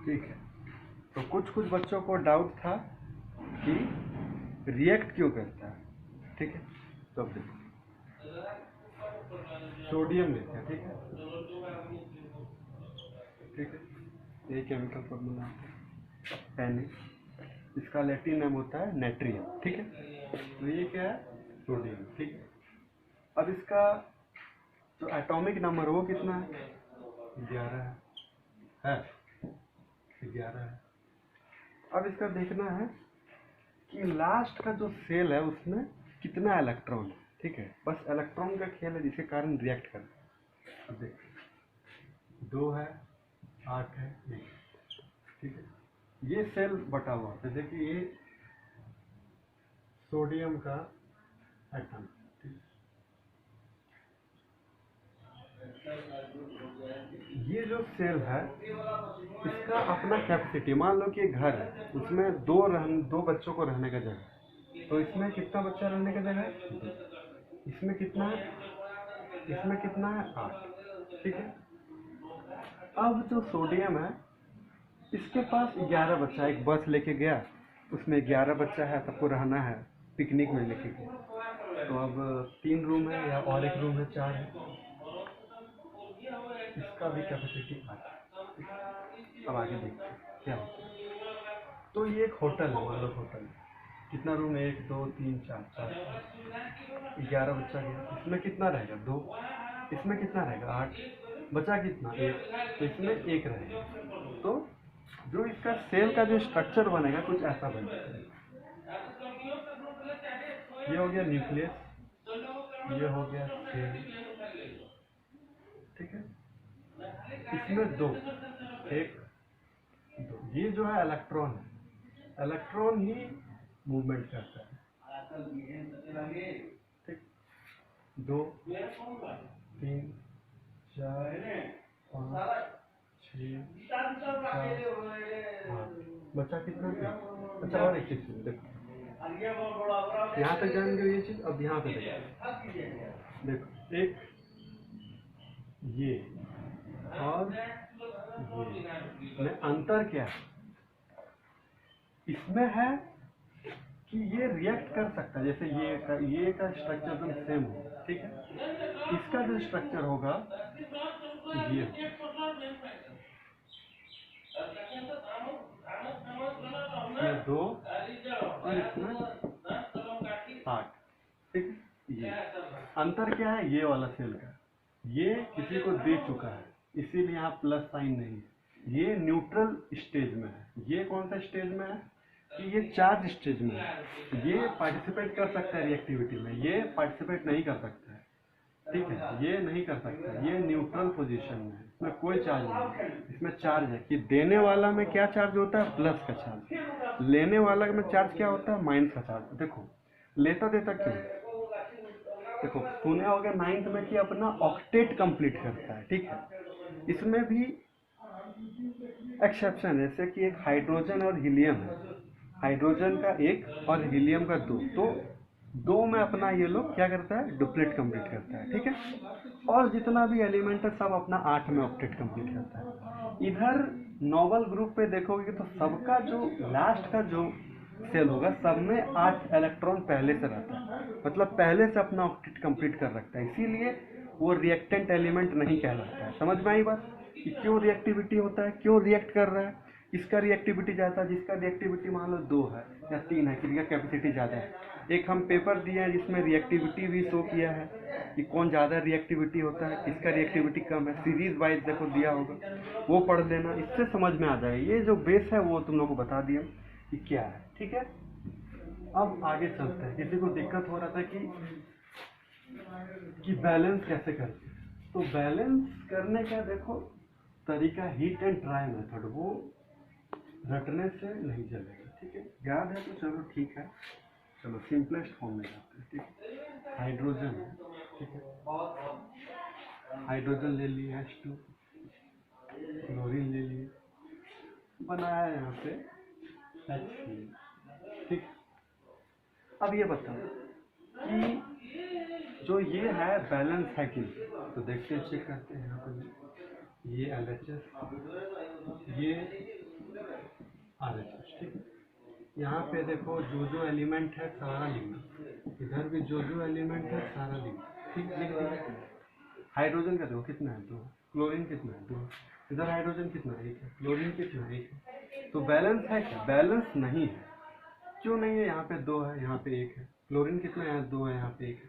ठीक है। तो कुछ कुछ बच्चों को डाउट था कि रिएक्ट क्यों करता है, ठीक है। तो अब देखो, सोडियम लेते हैं, ठीक है, ठीक है। ये केमिकल फॉर्मूला है Na, इसका लैटिन नाम होता है नाइट्रियम, ठीक है। तो ये क्या है, सोडियम, ठीक है। अब इसका जो एटॉमिक नंबर वो कितना है, 11 है 11 है। अब इसका देखना है कि लास्ट का जो सेल है उसमें कितना इलेक्ट्रॉन है, ठीक है। बस इलेक्ट्रॉन का खेल है जिसके कारण रिएक्ट कर। अब देख, 2 है, 8 है, 1, ठीक है। ये सेल बटा हुआ, जैसे कि ये सोडियम का एटम, ठीक। ये जो सेल है इसका अपना कैपेसिटी, मान लो कि एक घर है, उसमें दो बच्चों को रहने का जगह, तो इसमें कितना बच्चा रहने का जगह है, इसमें कितना है, इसमें कितना है, 8, ठीक है। अब जो सोडियम है इसके पास 11 बच्चा, एक बस लेके गया, उसमें 11 बच्चा है, सबको रहना है, पिकनिक में लेके गया। तो अब 3 रूम है या और एक रूम है, 4 है, इसका भी कैपेसिटी 8। अब आगे देखते हैं क्या होता है। तो ये एक होटल है, मान लो होटल, कितना रूम है, 1 2 3 4 4, 11 बच्चा गया, इसमें कितना रहेगा, 2, इसमें कितना रहेगा, 8, बचा कितना, 1, तो इसमें 1 रहेगा। तो जो इसका सेल का जो स्ट्रक्चर बनेगा कुछ ऐसा बनेगा। ये हो गया न्यूक्लियस, ये हो गया सेल, ठीक है। इसमें 2, 1 2, ये जो है इलेक्ट्रॉन है, इलेक्ट्रॉन ही मूवमेंट करता है, ठीक। 2 3 4 5 6 7 8, बचा कितना, अच्छा। और एक चीज देखो, यहाँ तक जानेंगे ये चीज। अब यहाँ पे देखो, एक ये और ये में अंतर क्या है, इसमें है कि ये रिएक्ट कर सकता है, जैसे ये का स्ट्रक्चर तो सेम हो, ठीक है। इसका जो स्ट्रक्चर होगा ये, इसमें 2 और इसमें 8, ठीक है। ये अंतर क्या है, ये वाला सेल का, ये किसी को दे चुका है, इसीलिए यहाँ प्लस साइन नहीं है। ये न्यूट्रल स्टेज में है, ये कौन सा स्टेज में है कि ये चार्ज स्टेज में है। ये पार्टिसिपेट कर सकता है रिएक्टिविटी में, ये पार्टिसिपेट नहीं कर सकता है, ठीक है। ये नहीं कर सकता, ये न्यूट्रल पोजीशन में है, इसमें कोई चार्ज नहीं, इसमें चार्ज है कि देने वाला में क्या चार्ज होता है, प्लस का चार्ज, लेने वाला में चार्ज क्या होता है, माइनस का चार्ज। देखो लेता देता क्यों, देखो सुना होगा 9th में कि अपना ऑक्टेट कंप्लीट करता है, ठीक है। इसमें भी एक्सेप्शन है, जैसे कि एक हाइड्रोजन और हीलियम है, हाइड्रोजन का 1 और हीलियम का 2, तो 2 में अपना ये लोग क्या करता है, डुप्लेट कंप्लीट करता है, ठीक है। और जितना भी एलिमेंट है सब अपना 8 में ऑक्टेट कंप्लीट करता है। इधर नोबल ग्रुप पे देखोगे तो सबका जो लास्ट का जो सेल होगा सब में 8 इलेक्ट्रॉन पहले से रहता है, मतलब पहले से अपना ऑक्टेट कंप्लीट कर रखता है, इसीलिए वो रिएक्टेंट एलिमेंट नहीं कहलाता है। समझ में आई बात कि क्यों रिएक्टिविटी होता है, क्यों रिएक्ट कर रहा है। इसका रिएक्टिविटी ज़्यादा, जिसका रिएक्टिविटी मान लो 2 है या 3 है, किसी का कैपेसिटी ज़्यादा है। एक हम पेपर दिए हैं जिसमें रिएक्टिविटी भी शो किया है कि कौन ज़्यादा रिएक्टिविटी होता है, किसका रिएक्टिविटी कम है, सीरीज वाइज देखो दिया होगा, वो पढ़ लेना, इससे समझ में आ जाएगा। ये जो बेस है वो तुम लोग को बता दिया कि क्या है, ठीक है। अब आगे चलते हैं। किसी को दिक्कत हो रहा था कि बैलेंस कैसे करते हैं, तो बैलेंस करने का देखो तरीका हीट एंड ट्राई मेथड, वो रटने से नहीं चलेगा, ठीक है। याद है तो चलो ठीक है, चलो सिंपलेस्ट फॉर्म में जाते हैं, ठीक है। हाइड्रोजन है, ठीक है, हाइड्रोजन ले लिए, H2, क्लोरीन ले लिए, बनाया यहाँ पे HCl, ठीक। अब ये बताओ कि जो ये है बैलेंस है कि, तो देखते हैं, चेक करते हैं। यहाँ पर ये LHS, ये RHS, ठीक है। यहाँ पे देखो जो जो एलिमेंट है सारा लिखना, इधर भी जो जो एलिमेंट है सारा लिखना, ठीक है, लिख दिया। हाइड्रोजन का देखो कितना है, 2। क्लोरीन कितना है, 2। इधर हाइड्रोजन कितना है, 1 है। क्लोरीन कितना है, 1 है। तो बैलेंस है क्या, बैलेंस नहीं है। क्यों नहीं है, यहाँ पे 2 है, यहाँ पे 1 है। क्लोरीन कितना है, 2 है, यहाँ पे 1 है।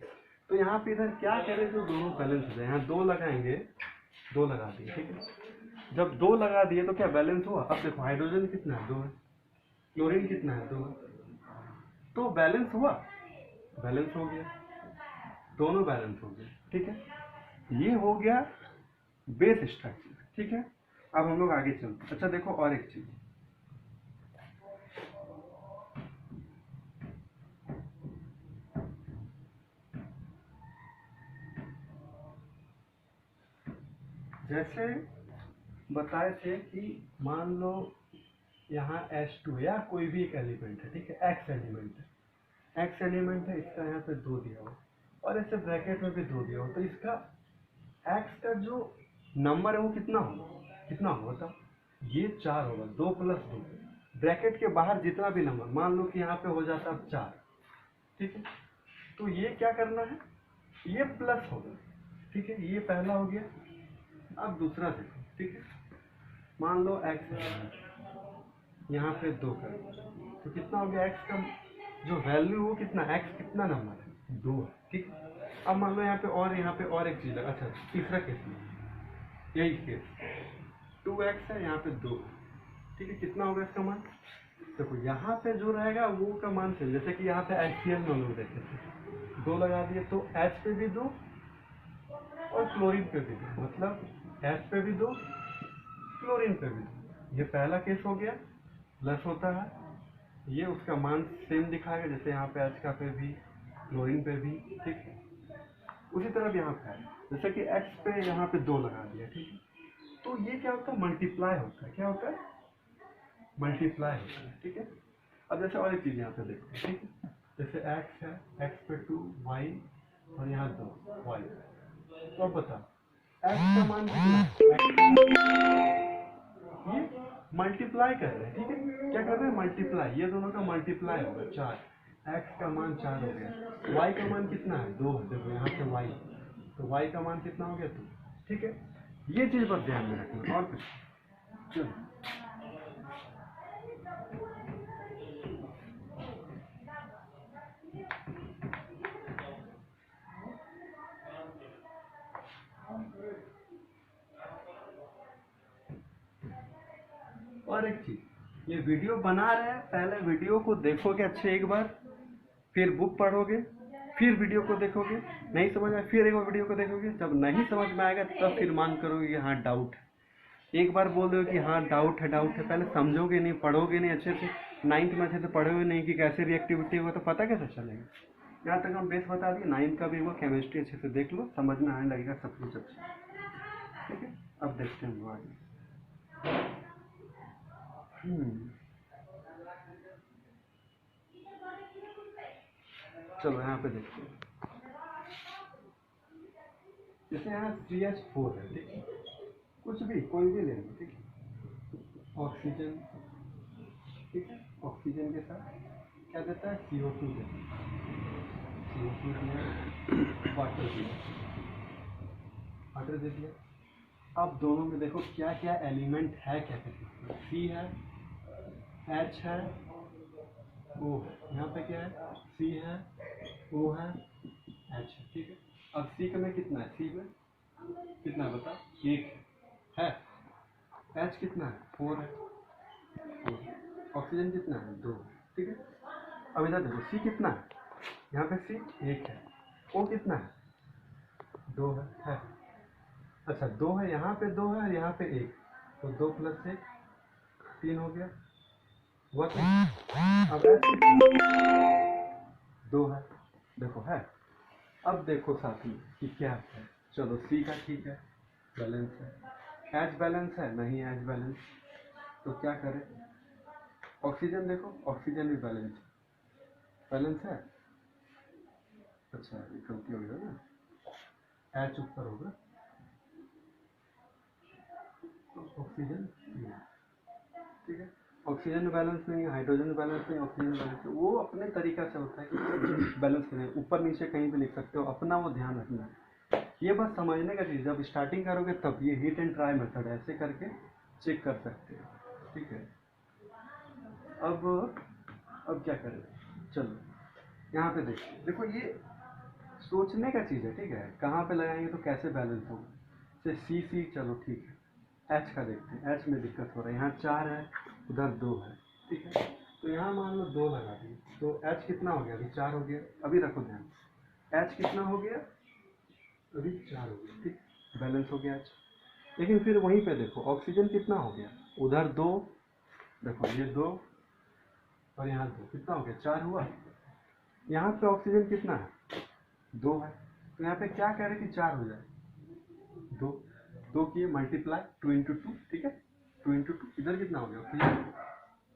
तो यहाँ पे इधर क्या करें जो दोनों बैलेंस हो जाए, यहाँ 2 लगाएंगे, 2 लगा दिए, ठीक है। जब 2 लगा दिए तो क्या बैलेंस हुआ। अब देखो हाइड्रोजन कितना है, 2 है। क्लोरीन कितना है, 2 है। तो बैलेंस हुआ, बैलेंस हो गया, दोनों बैलेंस हो गए, ठीक है। ये हो गया बेस स्ट्रक्चर, ठीक है। अब हम लोग आगे चलते हैं। अच्छा देखो और एक चीज, जैसे बताए थे कि मान लो यहाँ H2 या कोई भी एक एलिमेंट है, ठीक है, X एलिमेंट है, X एलिमेंट है, इसका यहाँ पे 2 दिया हो और ऐसे ब्रैकेट में भी 2 दिया हो, तो इसका X का जो नंबर है वो कितना होगा, कितना होगा, ये 4 होगा, 2 + 2। ब्रैकेट के बाहर जितना भी नंबर, मान लो कि यहाँ पे हो जाता 4, ठीक है। तो ये क्या करना है, ये प्लस होगा, ठीक है, ये पहला हो गया। अब दूसरा देखो, ठीक है, मान लो x यहाँ पे 2 कर, तो कितना हो गया, x का जो वैल्यू वो कितना, x कितना नंबर है, 2 है, ठीक है। अब मान लो यहाँ पे और एक चीज है। अच्छा तीसरा केस में यही केस, 2x है, यहाँ पे 2 है, ठीक है। कितना होगा इसका मान, देखो यहाँ पे जो रहेगा वो का मान से, जैसे कि यहाँ पे HCl में लोग देखे थे, 2 लगा दिए तो H पे भी 2 और क्लोरीन पे भी 2, मतलब H पे भी 2, क्लोरीन पे भी 2। ये पहला केस हो गया, प्लस होता है, ये उसका मान सेम दिखाएगा, जैसे यहाँ पे H का पे भी, क्लोरीन पे भी, ठीक है। उसी तरह यहाँ पे है, जैसे कि X पे यहाँ पे 2 लगा दिया, ठीक है। तो ये क्या होता है, मल्टीप्लाई होता है, क्या होता है, मल्टीप्लाई होता है, ठीक है। अब जैसे और एक चीज यहाँ पे देखो, ठीक है, जैसे x है, x पे 2 y और यहाँ 2 y। तो अब बता x का मान कितना है, ये मल्टीप्लाई कर रहे हैं, ठीक है। क्या कर रहे हैं, मल्टीप्लाई, ये दोनों का मल्टीप्लाई होगा 4, x का मान 4 हो गया, y का मान कितना है, 2 है, देखो यहाँ पे y, तो y का मान कितना हो गया, 2, ठीक है। ये चीज पर ध्यान में रखना। और कुछ, चलो और एक चीज, ये वीडियो बना रहे हैं, पहले वीडियो को देखोगे अच्छे एक बार, फिर बुक पढ़ोगे, फिर वीडियो को देखोगे, नहीं समझ आए फिर एक बार वीडियो को देखोगे, जब नहीं समझ में आएगा तब फिर मान करोगे कि हाँ डाउट है। एक बार बोल दो कि हाँ डाउट है, डाउट है, पहले समझोगे नहीं, पढ़ोगे नहीं अच्छे से, 9th में अच्छे से पढ़ोगे नहीं कि कैसे रिएक्टिविटी होगा, तो पता कैसे चलेगा। यहाँ तक हम बेस बता दिए, 9th का भी हुआ, केमिस्ट्री अच्छे से देख लो, समझ में आने लगेगा सब कुछ अच्छा, ठीक है। अब देखते हैं हम आगे। चलो यहाँ पे देखते हैं, जैसे यहाँ CH4 है, ठीक है, कुछ भी कोई भी ले लो, ठीक है, ऑक्सीजन, ठीक है, ऑक्सीजन के साथ क्या देता है, CO2 देता है, CO2 दिया, वाटर दिया, वाटर दे दिया। अब दोनों में देखो क्या क्या एलिमेंट है, क्या क्या, C है, H है, O है, यहाँ पे क्या है, C है, O है, H है, ठीक है। अब C का में कितना है, C में कितना है बता, 1 है, H कितना है, 4 है, ऑक्सीजन कितना है, 2, ठीक है। अब इधर देखो C कितना है, यहाँ पे C 1 है, O कितना है, 2 है। अच्छा 2 है, यहाँ पे 2 है और यहाँ पे 1, तो 2 + 1 3 हो गया, हुआ तो अब H 2 है, देखो है। अब देखो साथी कि क्या है, चलो C का ठीक है, बैलेंस है, H बैलेंस है, नहीं H बैलेंस, तो क्या करें, ऑक्सीजन देखो, ऑक्सीजन भी बैलेंस है, बैलेंस है। अच्छा ये गलती हो गई ना, H ऊपर होगा, तो ऑक्सीजन ठीक है। ऑक्सीजन बैलेंस नहीं है, हाइड्रोजन बैलेंस नहीं, ऑक्सीजन बैलेंस नहीं, वो अपने तरीका से होता है कि बैलेंस करें, ऊपर नीचे कहीं भी लिख सकते हो, अपना वो ध्यान रखना है। ये बस समझने का चीज़, जब स्टार्टिंग करोगे तब ये हिट एंड ट्राई मेथड ऐसे करके चेक कर सकते हो, ठीक है। अब क्या करें, चलो यहाँ पे देखिए, देखो ये सोचने का चीज़ है, ठीक है, कहाँ पे लगाएंगे तो कैसे बैलेंस होगा। जैसे सी सी, चलो ठीक है, एच का देखते हैं, एच में दिक्कत हो रहा है, यहाँ 4 है, उधर 2 है, ठीक है। तो यहाँ मान लो 2 लगा दिए, तो एच कितना हो गया, अभी 4 हो गया, अभी रखो ध्यान, एच कितना हो गया, अभी 4 हो गया, ठीक, बैलेंस हो गया एच। लेकिन फिर वहीं पे देखो ऑक्सीजन कितना हो गया, उधर 2, देखो ये 2 और यहाँ 2, कितना हो गया, 4 हुआ। यहाँ पे ऑक्सीजन कितना है, 2 है, तो यहाँ पे क्या कह रहे हैं कि 4 हो जाए, 2 2 किए मल्टीप्लाई, 2 इंटू 2, ठीक है, 2 इंटू 2, इधर कितना हो गया ऑक्सीजन,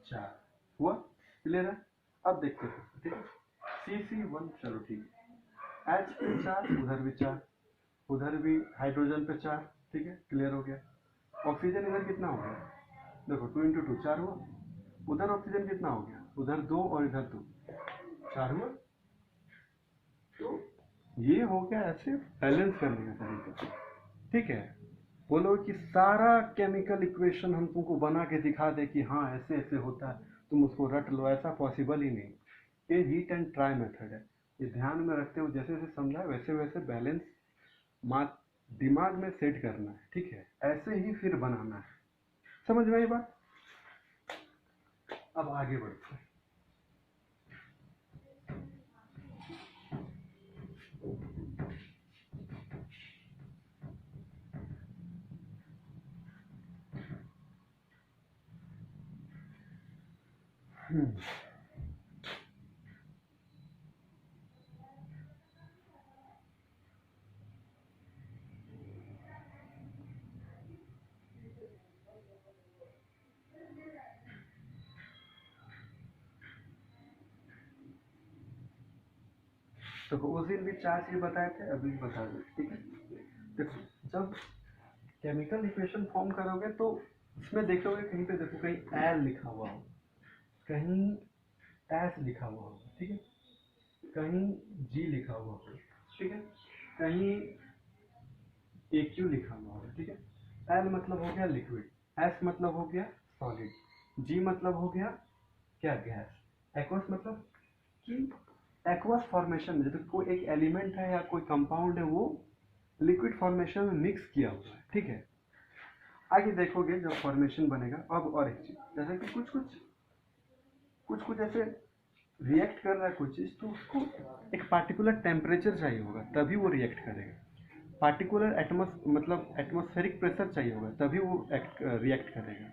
4 हुआ, क्लियर है। अब देखते हैं, ठीक है, CC1, चलो ठीक है, एच पे 4, उधर भी 4, उधर भी हाइड्रोजन पे 4, ठीक है, क्लियर हो गया। ऑक्सीजन इधर कितना हो गया, देखो 2 इंटू 2, 4 हुआ, उधर ऑक्सीजन कितना हो गया, उधर 2 और इधर 2, 4 हुआ। तो ये हो गया ऐसे बैलेंस करने का तरीका, ठीक है। बोलो कि सारा केमिकल इक्वेशन हम तुमको बना के दिखा दे कि हाँ ऐसे ऐसे होता है, तुम उसको रट लो, ऐसा पॉसिबल ही नहीं। ये हीट एंड ट्राई मेथड है, ये ध्यान में रखते हुए जैसे जैसे समझा वैसे वैसे बैलेंस दिमाग में सेट करना है, ठीक है, ऐसे ही फिर बनाना है। समझ में आई बात। अब आगे बढ़ते हैं। तो उस दिन भी 4 चीज बताए थे, अभी बता दो, ठीक है। देखो जब केमिकल इक्वेशन फॉर्म करोगे तो उसमें देखोगे कहीं पे, देखो कहीं एल लिखा हुआ हो, कहीं एस लिखा हुआ हो, ठीक है, कहीं जी लिखा हुआ हो, ठीक है, कहीं ए क्यू लिखा हुआ हो, ठीक है। एल मतलब हो गया लिक्विड, एस मतलब हो गया सॉलिड, जी मतलब हो गया क्या, गैस, एक्वस मतलब कि एक्वस फॉर्मेशन में जैसे कोई एक एलिमेंट है या कोई कंपाउंड है वो लिक्विड फॉर्मेशन में मिक्स किया हुआ है, ठीक है। आगे देखोगे जब फॉर्मेशन बनेगा। अब और एक चीज, जैसे कि कुछ कुछ ऐसे रिएक्ट कर रहा है कुछ चीज, तो उसको एक पार्टिकुलर टेम्परेचर चाहिए होगा तभी वो रिएक्ट करेगा, पार्टिकुलर मतलब एटमॉस्फेरिक प्रेशर चाहिए होगा तभी वो रिएक्ट करेगा।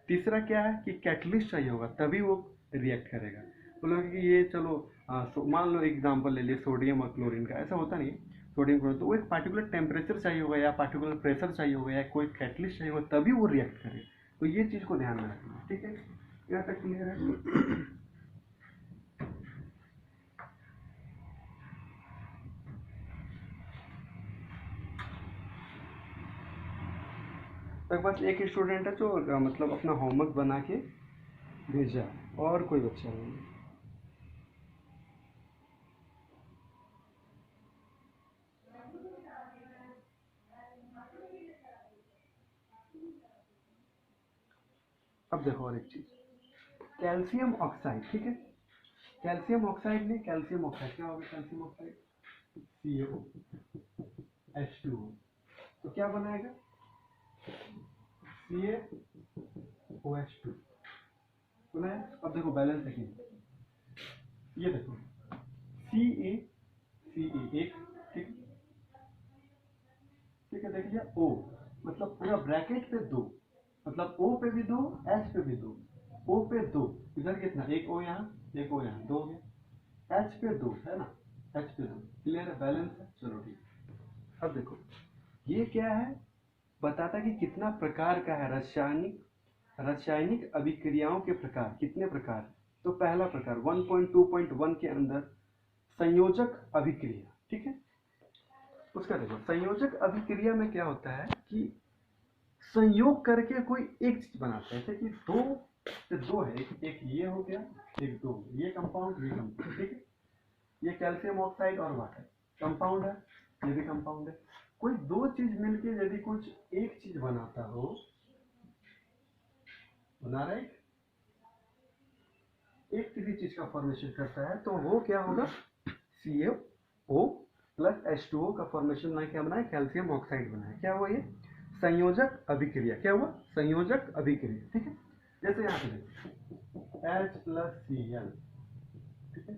तीसरा क्या है कि कैटलिस्ट चाहिए होगा तभी वो रिएक्ट करेगा। बोलो कि ये चलो मान लो एग्जांपल ले लिए सोडियम और क्लोरीन का, ऐसा होता नहीं है। सोडियम क्लोरीन तो वो एक पार्टिकुलर टेम्परेचर चाहिए होगा या पार्टिकुलर प्रेशर चाहिए होगा या कोई कैटलिस्ट चाहिए होगा तभी वो रिएक्ट करेगा। तो ये चीज़ को ध्यान में रखना, ठीक है। यहाँ तक क्लियर है। तक बस एक स्टूडेंट है जो मतलब अपना होमवर्क बना के भेजा, और कोई बच्चा नहीं है। अब देखो और एक चीज, कैल्शियम ऑक्साइड, ठीक है, कैल्शियम ऑक्साइड नहीं, कैल्शियम ऑक्साइड क्या होगा, कैल्शियम ऑक्साइड CaH2O, तो क्या बनाएगा CaOH2 बनाया। अब देखो बैलेंस देखिए, ये देखो CA एक, ठीक, ठीक है, देख लिया। O मतलब पूरा ब्रैकेट पे 2, मतलब O पे भी 2, H पे भी 2, O पे 2, इधर कितना, एक O यहाँ, एक O यहाँ, 2 हो गया, H पे 2 है ना, H पे 2, क्लियर है, बैलेंस है, चलो ठीक। अब देखो ये क्या है, बताता कि कितना प्रकार का है रासायनिक अभिक्रियाओं के प्रकार, कितने प्रकार। तो पहला प्रकार 1.2.1 के अंदर संयोजक अभिक्रिया, ठीक है। उसका देखो संयोजक अभिक्रिया में क्या होता है कि संयोग करके कोई एक चीज बनाते हैं, जैसे कि दो तो दो है, एक ये हो गया, एक दो, ये कंपाउंड, ये कंपाउंड, ठीक है। ये कैल्शियम ऑक्साइड और वाटर कंपाउंड है, ये भी कंपाउंड है। कोई दो चीज मिलके यदि कुछ एक चीज बनाता हो, बना रहा है, एक किसी चीज का फॉर्मेशन करता है, तो वो क्या होगा, CaO प्लस H2O का फॉर्मेशन बना, क्या बनाए, कैल्शियम ऑक्साइड बनाए। क्या हुआ ये, संयोजक अभिक्रिया। क्या हुआ, संयोजक अभिक्रिया, ठीक है। जैसे यहाँ पे देखो H प्लस Cl, ठीक है,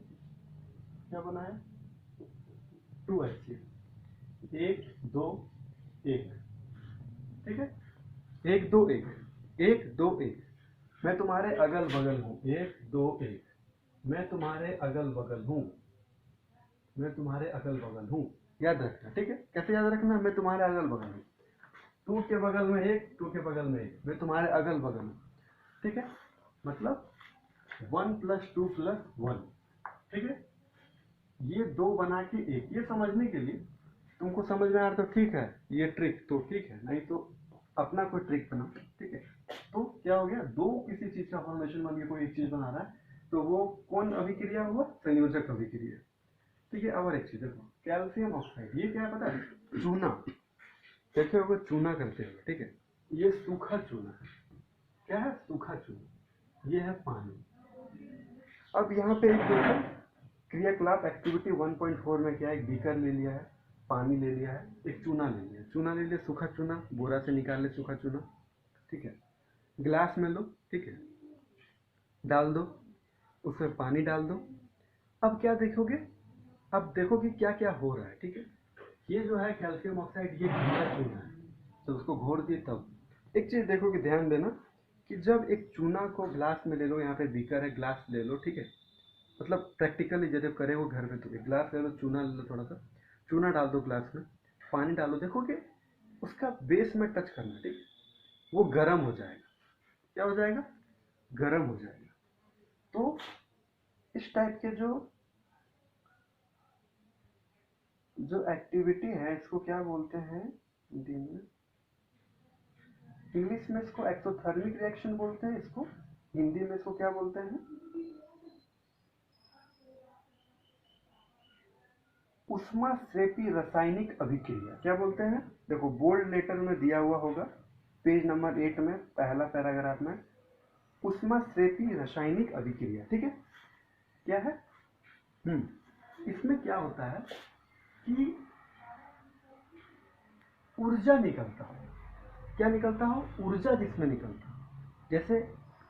क्या बनाया, 2HCl, 1 2 1, ठीक है, 1 2 1, 1 2 1, मैं तुम्हारे अगल बगल हूँ, 1 2 1, मैं तुम्हारे अगल बगल हूँ, मैं तुम्हारे अगल बगल हूँ, याद रखना, ठीक है। कैसे याद रखना, मैं तुम्हारे अगल बगल हूँ, 2 के बगल में 1, 2 के बगल में 1, मैं तुम्हारे अगल बगल हूँ, ठीक है। मतलब 1 + 2 + 1, ठीक है। ये दो बना के एक, ये समझने के लिए तुमको समझ में आ रहा तो ठीक है, ये ट्रिक तो ठीक है, नहीं तो अपना कोई ट्रिक बनाओ, ठीक है। तो क्या हो गया, दो किसी चीज का फॉर्मेशन बन के कोई एक चीज बना रहा है, तो वो कौन अभिक्रिया हुआ, संयोजक अभिक्रिया, ठीक है। और एक चीज देखो, कैल्शियम ऑक्साइड, ये क्या है पता है, चूना, देखे होगे चूना करते हुए, ठीक है। ये सूखा चूना है, क्या है, सूखा चूना, ये है पानी। अब यहाँ पे एक देखो, क्रियाकलाप एक्टिविटी 1.4 में क्या है, एक बीकर ले लिया है, पानी ले लिया है, एक चूना ले लिया, चूना ले लिया, सूखा चूना, बोरा से निकाल ले सूखा चूना, ठीक है। गिलास में लो, ठीक है, डाल दो, उसमें पानी डाल दो। अब क्या देखोगे, अब देखो कि क्या क्या हो रहा है, ठीक है। ये जो है कैल्शियम ऑक्साइड, ये गीला चूना है, तो उसको घोर दिए। तब एक चीज देखो कि ध्यान देना कि जब एक चूना को ग्लास में ले लो, यहाँ पे बीकर है, ग्लास ले लो, ठीक है, मतलब प्रैक्टिकली जब करे वो घर में, तो एक ग्लास ले लो, चूना ले लो, थोड़ा सा चूना डाल दो ग्लास में, पानी डालो, देखोगे उसका बेस में टच करना, ठीक है, वो गर्म हो जाएगा। क्या हो जाएगा, गर्म हो जाएगा। तो इस टाइप के जो एक्टिविटी है, इसको क्या बोलते हैं हिंदी में, इंग्लिश में इसको एक्सोथर्मिक रिएक्शन बोलते हैं, इसको हिंदी में इसको क्या बोलते हैं, ऊष्माश्रेपी रासायनिक अभिक्रिया, क्या बोलते हैं। देखो बोल्ड लेटर में दिया हुआ होगा, पेज नंबर 8 में पहला पैराग्राफ में, ऊष्माश्रेपी रासायनिक अभिक्रिया, ठीक है, क्या है। इसमें क्या होता है कि ऊर्जा निकलता हो, क्या निकलता हो, ऊर्जा जिसमें निकलता हो। जैसे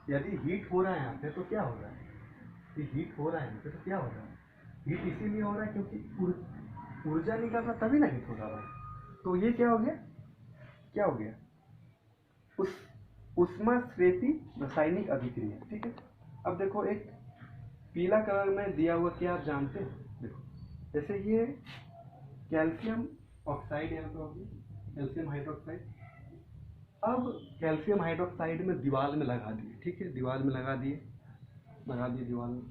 यदि हीट हो रहा है यहाँ पे, तो क्या हो रहा है, हीट हो रहा है यहाँ पे, तो क्या हो रहा है, हीट इसीलिए हो रहा है क्योंकि ऊर्जा निकल रहा, तभी ना हीट हो रहा है। तो ये क्या हो गया, क्या हो गया, उस ऊष्माश्रेपी रासायनिक अभिक्रिया, ठीक है। अब देखो एक पीला कलर में दिया हुआ, क्या आप जानते हैं, देखो जैसे ये कैल्शियम ऑक्साइड यहाँ पे होगी, कैल्शियम हाइड्रोक्साइड। अब कैल्शियम हाइड्रोक्साइड में दीवार में लगा दिए, ठीक है, दीवार में लगा दिए दीवार में।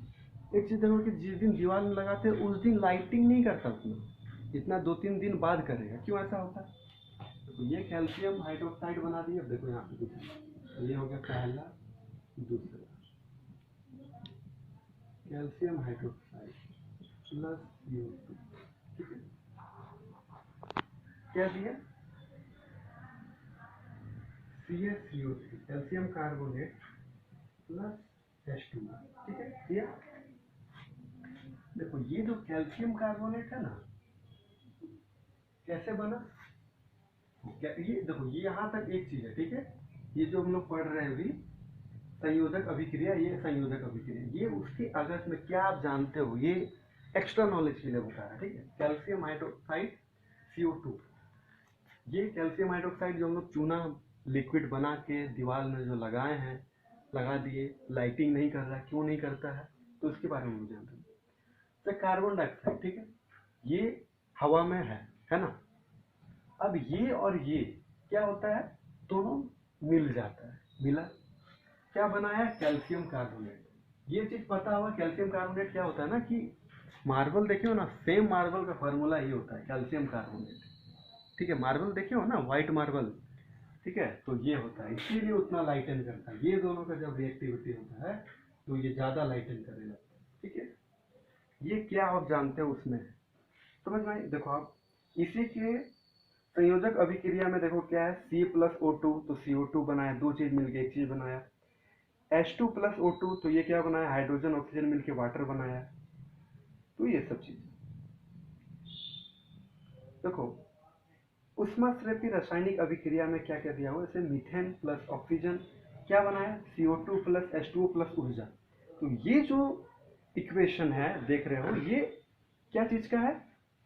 एक चीज देखो कि जिस दिन दीवार में लगाते हैं उस दिन लाइटिंग नहीं करता उसमें, इतना 2-3 दिन बाद करेगा, क्यों ऐसा होता है। तो ये कैल्शियम हाइड्रोक्साइड बना दिए। अब देखो यहाँ पे कुछ, ये हो गया पहला, दूसरा, कैल्शियम हाइड्रोक्साइड प्लस CO2, ठीक है, क्या दिया, CaCO3, calcium carbonate plus H2O, ठीक है, दिया। देखो ये जो कैल्शियम कार्बोनेट है ना, कैसे बना, ये देखो, ये यहाँ तक एक चीज है, ठीक है, ये जो हम लोग पढ़ रहे हैं अभी संयोजक अभिक्रिया, ये संयोजक अभिक्रिया, ये उसके अगस्त में क्या आप जानते हो, ये एक्स्ट्रा नॉलेज के लिए बता रहा है, ठीक है। कैल्शियम हाइड्रोक्साइड CO2, ये कैल्शियम हाइड्रोक्साइड जो हम लोग चूना लिक्विड बना के दीवार में जो लगाए हैं, लगा दिए, लाइटिंग नहीं कर रहा है, क्यों नहीं करता है, तो उसके बारे में जानते हैं। तो कार्बन डाइऑक्साइड, ठीक है, ये हवा में है ना। अब ये और ये क्या होता है, दोनों मिल जाता है, मिला, क्या बनाया, कैल्शियम कार्बोनेट। ये चीज पता होगा, कैल्शियम कार्बोनेट क्या होता है ना, कि मार्बल देखे हो ना, सेम मार्बल का फॉर्मूला ये होता है, कैल्शियम कार्बोनेट, ठीक है। मार्बल देखे हो ना, व्हाइट मार्बल, ठीक है, तो ये होता है, इसीलिए उतना लाइटन करता है। ये दोनों का जब रिएक्टिविटी होता है तो ये ज़्यादा लाइटन करने लगता है। ठीक है, ये क्या आप जानते हो उसमें है, समझ में आई? देखो आप इसी के संयोजक अभिक्रिया में देखो क्या है, C+O2, तो CO2 बनाया, दो चीज मिलके एक चीज बनाया। H2+O2, तो ये क्या बनाया, हाइड्रोजन ऑक्सीजन मिलके वाटर बनाया। तो ये सब चीज देखो ऊष्माश्रेपी रासायनिक अभिक्रिया में क्या क्या दिया हुआ, जैसे मीथेन प्लस ऑक्सीजन क्या बनाया, CO2 प्लस H2O प्लस ऊर्जा। तो ये जो इक्वेशन है देख रहे हो, ये क्या चीज का है,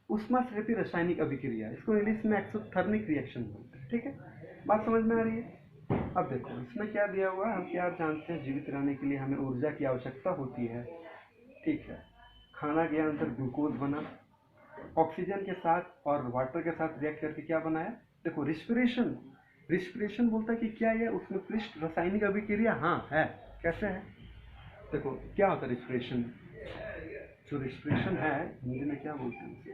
ऊष्माश्रेपी रासायनिक अभिक्रिया, इसको इंग्लिश में एक्सोथर्मिक रिएक्शन बोलते हैं। ठीक है, बात समझ में आ रही है? अब देखो इसमें क्या दिया हुआ है, हम क्या जानते हैं, जीवित रहने के लिए हमें ऊर्जा की आवश्यकता होती है। ठीक है, खाना के अंदर ग्लूकोज बना, ऑक्सीजन के साथ और वाटर के साथ रिएक्ट करके क्या बनाया, देखो रिस्पिरेशन। रिस्पिरेशन बोलता है कि क्या है उसमें पृष्ठ रासायनिक अभिक्रिया, हाँ है। कैसे है, देखो क्या होता है रिस्पिरेशन, जो रिस्पिरेशन है हिंदी में क्या बोलते हैं उसे?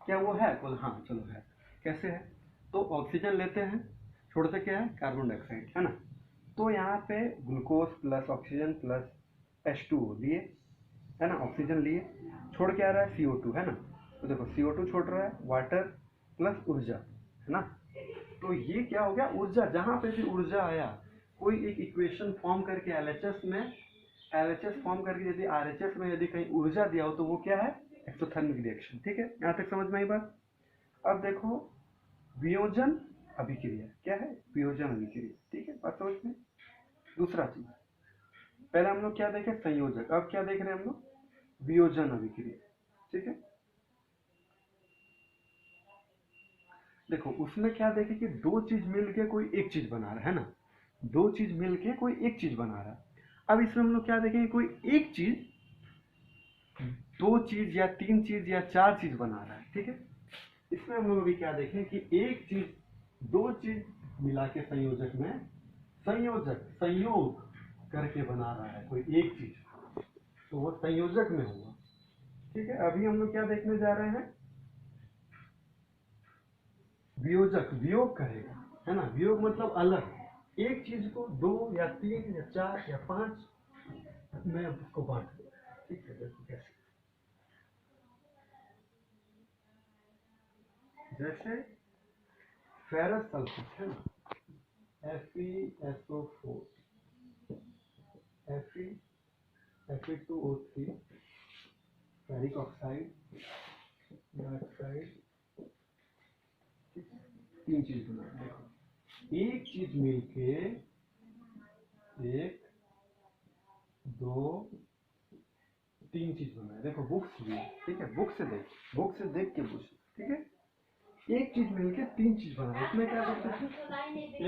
क्या वो है बोल, हाँ चलो है। कैसे है, तो ऑक्सीजन लेते हैं, छोड़ते क्या है, कार्बन डाइऑक्साइड, है ना। तो यहाँ पे glucose plus oxygen plus H2O लिए, है ना, ऑक्सीजन लिए, छोड़ के आ रहा है CO2, है ना। तो देखो CO2 छोड़ रहा है, वाटर प्लस ऊर्जा, है ना। तो ये क्या हो गया, ऊर्जा, जहाँ पे भी ऊर्जा आया, कोई एक इक्वेशन फॉर्म करके LHS में, LHS फॉर्म करके यदि RHS में यदि कहीं ऊर्जा दिया हो तो वो क्या है, एक्सोथर्मिक रिएक्शन। ठीक है, यहाँ तक समझ में आई बात? अब देखो वियोजन अभिक्रिया, क्या है, वियोजन अभिक्रिया। ठीक है, बात समझ में? दूसरा चीज, पहले हम लोग क्या देखे, संयोजक, अब क्या देख रहे हैं हम लोग, वियोजन अभिक्रिया। ठीक है, देखो उसमें क्या देखे कि दो चीज मिलके कोई एक चीज बना रहा है ना, दो चीज मिलके कोई एक चीज बना रहा है। अब इसमें हम लोग क्या देखेंगे, कोई एक चीज दो चीज या तीन चीज या चार चीज बना रहा है। ठीक है, इसमें हम लोग अभी क्या देखें कि एक चीज दो चीज मिला के संयोजक में, संयोजक संयोग करके बना रहा है कोई एक चीज, तो वो संयोजक में होगा। ठीक है, अभी हम लोग क्या देखने जा रहे हैं, वियोजक, वियोग करेगा, है ना। वियोग मतलब अलग, एक चीज को दो या तीन या चार या पांच में उसको बांट दो। ठीक है, देखो कैसे, जैसे फेरस सल्फेट है ना, FeSO4, Fe2O3, ferric oxide, dioxide, तीन चीज बना, देखो एक चीज मिलके एक दो तीन चीज बनाए। देखो बुक्स भी, ठीक है, बुक से देख के पूछ, ठीक है, एक चीज मिलके तीन चीज बना, इसमें क्या कर सकते,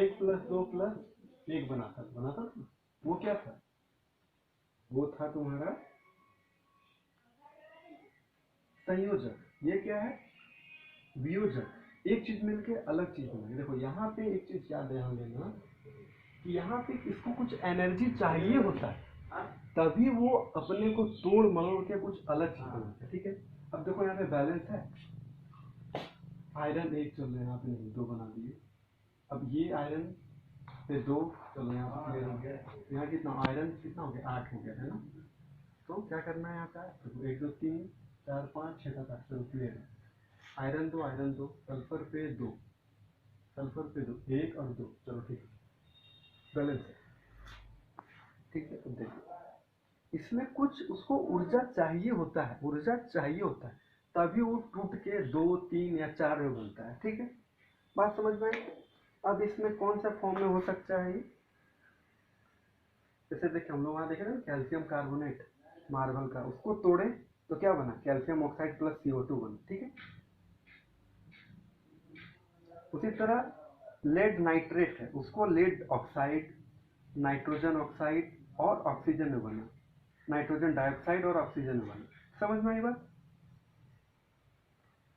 एक प्लस दो प्लस एक बनाता था, वो क्या था, वो था तुम्हारा संयोजक। ये क्या है, वियोजक, एक चीज मिलके अलग चीज बनाई। देखो यहाँ पे एक चीज क्या ध्यान देना कि यहाँ पे इसको कुछ एनर्जी चाहिए होता है, तभी वो अपने को तोड़ मरोड़ के कुछ अलग चीज बनाता है। ठीक है, अब देखो यहाँ पे बैलेंस है, आयरन एक, चलो यहाँ पे नहीं, दो बना दिए। अब ये आयरन पे दो, चलो यहाँ पे क्लियर हो गया। यहाँ कितना आयरन, कितना हो गया, 8 हो गया, है ना। तो क्या करना है यहाँ का, तो 1 2 3 4 5 6 7 8, चलो क्लियर है। आयरन दो, सल्फर पे दो, एक और दो, चलो ठीक है, बैलेंस है। ठीक है, तो देखो इसमें कुछ उसको ऊर्जा चाहिए होता है, तभी वो टूट के दो तीन या चार में बनता है। ठीक है, बात समझ में आई? अब इसमें कौन सा फॉर्म में हो सकता है ये, जैसे देखिए हम लोग वहां देखे ना, कैल्शियम कार्बोनेट मार्बल का, उसको तोड़े तो क्या बना, कैल्शियम ऑक्साइड प्लस CO2 बना। ठीक है, उसी तरह लेड नाइट्रेट है, उसको लेड ऑक्साइड, नाइट्रोजन ऑक्साइड और ऑक्सीजन में बना, नाइट्रोजन डाइऑक्साइड और ऑक्सीजन में बना। समझ में आई बात?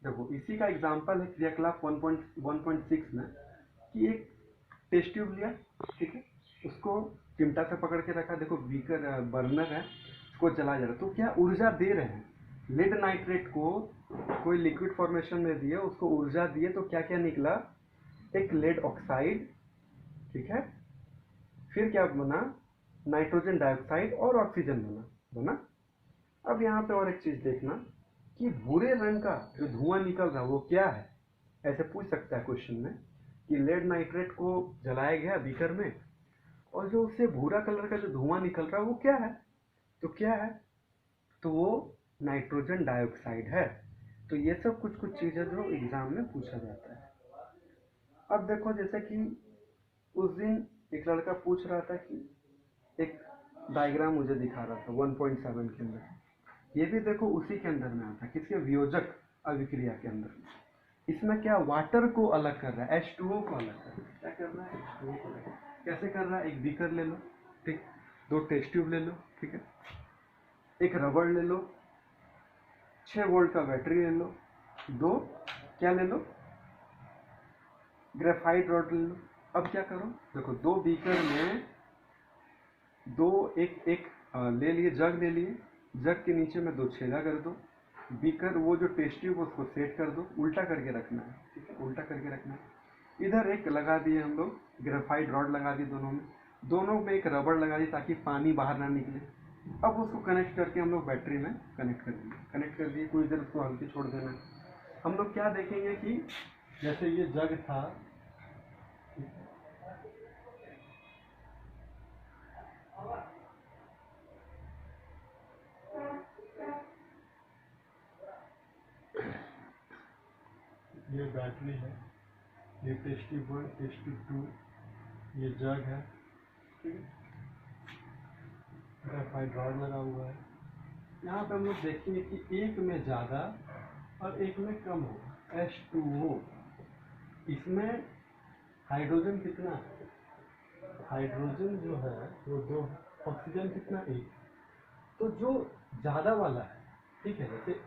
देखो इसी का एग्जांपल है क्रियाकलाप 1.6 में, कि एक टेस्ट ट्यूब लिया, ठीक है, उसको चिमटा से पकड़ के रखा, देखो बीकर बर्नर है, उसको जला जा रहा, तो क्या ऊर्जा दे रहे हैं, लेड नाइट्रेट को कोई लिक्विड फॉर्मेशन में दिए, उसको ऊर्जा दिए, तो क्या क्या निकला, एक लेड ऑक्साइड, ठीक है, फिर क्या बना, नाइट्रोजन डाइऑक्साइड और ऑक्सीजन बना। अब यहाँ पे और एक चीज देखना कि भूरे रंग का जो धुआं निकल रहा है वो क्या है। ऐसे पूछ सकता है क्वेश्चन में कि लेड नाइट्रेट को जलाया गया बीकर में, और जो उससे भूरा कलर का जो धुआं निकल रहा है वो क्या है, तो क्या है, तो वो नाइट्रोजन डाइऑक्साइड है। तो ये सब कुछ कुछ चीजें जो एग्जाम में पूछा जाता है। अब देखो जैसे कि उस दिन एक लड़का पूछ रहा था कि एक डायग्राम मुझे दिखा रहा था 1.7 के अंदर, ये भी देखो उसी के अंदर में आता है, किसके, वियोजक अभिक्रिया के अंदर। इसमें क्या वाटर को अलग कर रहा है, H2O को अलग कर रहा है। क्या कर रहा है, H2O को अलग। कैसे कर रहा है, एक बीकर ले लो, ठीक, 2 टेस्ट ट्यूब ले लो, ठीक है, एक रबड़ ले लो, 6 वोल्ट का बैटरी ले लो, 2 क्या ले लो, ग्रेफाइट रॉड ले लो। अब क्या करो, देखो 2 बीकर में एक ले लिए, जग ले लिए, जग के नीचे में 2 छेदा कर दो, बीकर वो जो टेस्ट ट्यूब उसको सेट कर दो, उल्टा करके रखना है, ठीक है, उल्टा करके रखना है। इधर एक लगा दिए हम लोग, ग्रेफाइट रॉड लगा दी दोनों में एक रबड़ लगा दी ताकि पानी बाहर ना निकले। अब उसको कनेक्ट करके हम लोग बैटरी में कनेक्ट कर दिए, कुछ देर उसको हल्की छोड़ देना। हम लोग क्या देखेंगे कि जैसे ये जग था, ये बैटरी है, ये टेस्ट ट्यूब 1, टेस्ट ट्यूब 2, ये जग है, ठीक है, ग्रेफाइट रॉड लगा हुआ है। यहाँ पे हम लोग देखेंगे कि एक में ज़्यादा और एक में कम होगा, H2O। इसमें हाइड्रोजन कितना है, हाइड्रोजन जो है वो 2, ऑक्सीजन कितना, 1। तो जो ज़्यादा वाला है, ठीक है, जैसे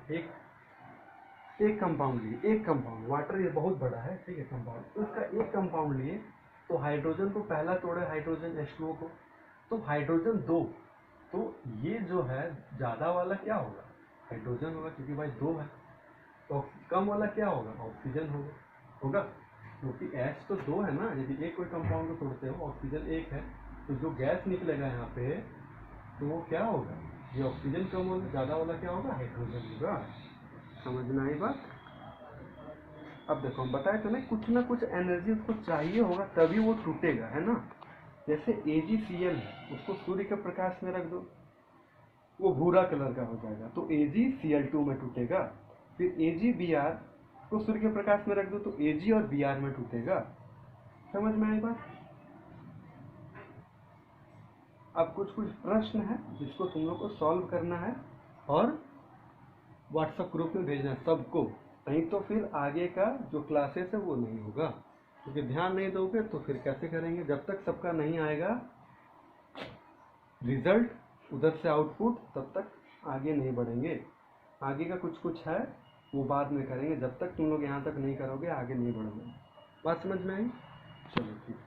एक कंपाउंड लिए, एक कंपाउंड, वाटर ये बहुत बड़ा है, ठीक है, कंपाउंड, तो इसका एक कंपाउंड लिए, तो हाइड्रोजन को पहला तोड़े, हाइड्रोजन H2O को, तो हाइड्रोजन 2, तो ये जो है ज़्यादा वाला क्या होगा, हाइड्रोजन होगा, क्योंकि भाई 2 है। तो कम वाला क्या होगा, ऑक्सीजन होगा, क्योंकि H तो 2 है ना, यदि एक कोई कंपाउंड को तोड़ते हो, ऑक्सीजन 1 है, तो जो गैस निकलेगा यहाँ पे, तो वो क्या होगा, ये ऑक्सीजन कम होगा, ज़्यादा वाला क्या होगा, हाइड्रोजन होगा। समझ में आई बात। अब देखो हम बताए तो नहीं, कुछ ना कुछ एनर्जी उसको चाहिए होगा तभी वो टूटेगा, है ना। जैसे AgCl है, उसको सूर्य के प्रकाश में रख दो, वो भूरा कलर का हो जाएगा, तो AgCl2 में टूटेगा। फिर AgBr को सूर्य के प्रकाश में रख दो, तो Ag और Br में टूटेगा। समझ में आई बात। अब कुछ कुछ प्रश्न है जिसको तुम लोग को सॉल्व करना है और व्हाट्सएप ग्रुप में भेजना है सबको, नहीं तो फिर आगे का जो क्लासेस है वो नहीं होगा, क्योंकि ध्यान नहीं दोगे तो फिर कैसे करेंगे। जब तक सबका नहीं आएगा रिजल्ट, उधर से आउटपुट, तब तक आगे नहीं बढ़ेंगे। आगे का कुछ कुछ है वो बाद में करेंगे, जब तक तुम लोग यहाँ तक नहीं करोगे आगे नहीं बढ़ोगे। बात समझ में आई, चलो ठीक।